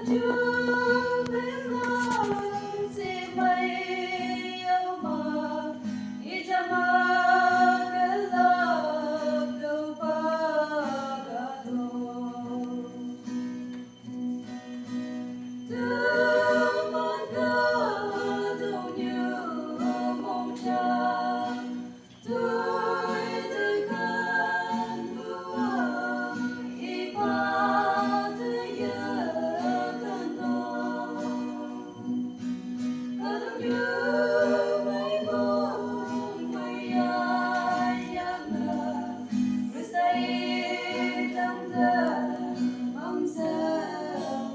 Chúa biết ơn si mây yêu mà Ijama gelap terpagato Teman kau như mong cha tôi tekan buah ibadah kano kadang như mấy bông mây nhạt ngả rồi say trong đêm mong sẽ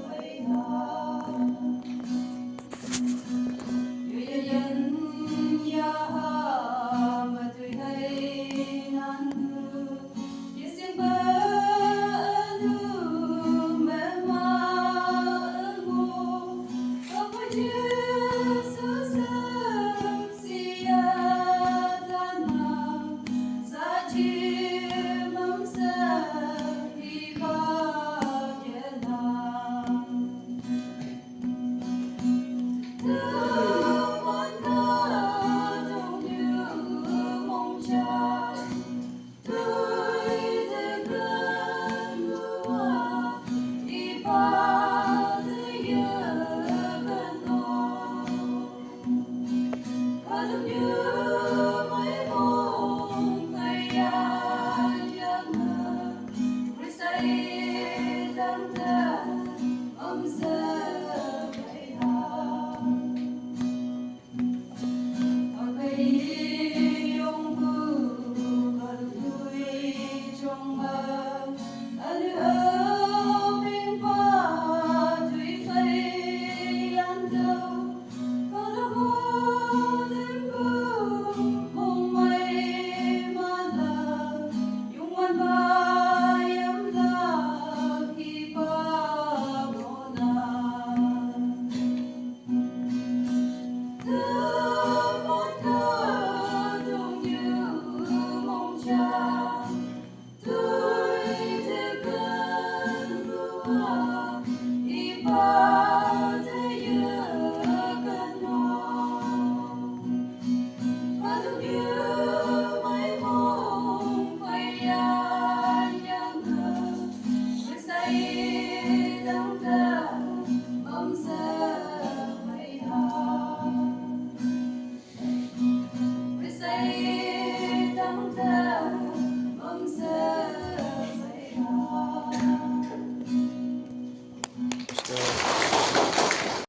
quay hà như dân ya mà tôi thấy nan như xin bơ nu mẹ ma mu có bao nhiêu sự sớm sia dana sa chi mong sa đi ba kena Teman kau như mong cha tôi tekan buah ibadah kano kadang như mấy bông mây nhạt ngả rồi say trong đêm âm sẽ quay hà Yung bu còn vui trong mơ anh ơi bên qua thủy phây ăn đâu có đâu có đến bu mong mây mà là yung anh ba em là khi ba bộ na Teman kau như mong cha tôi tekan buah ibadah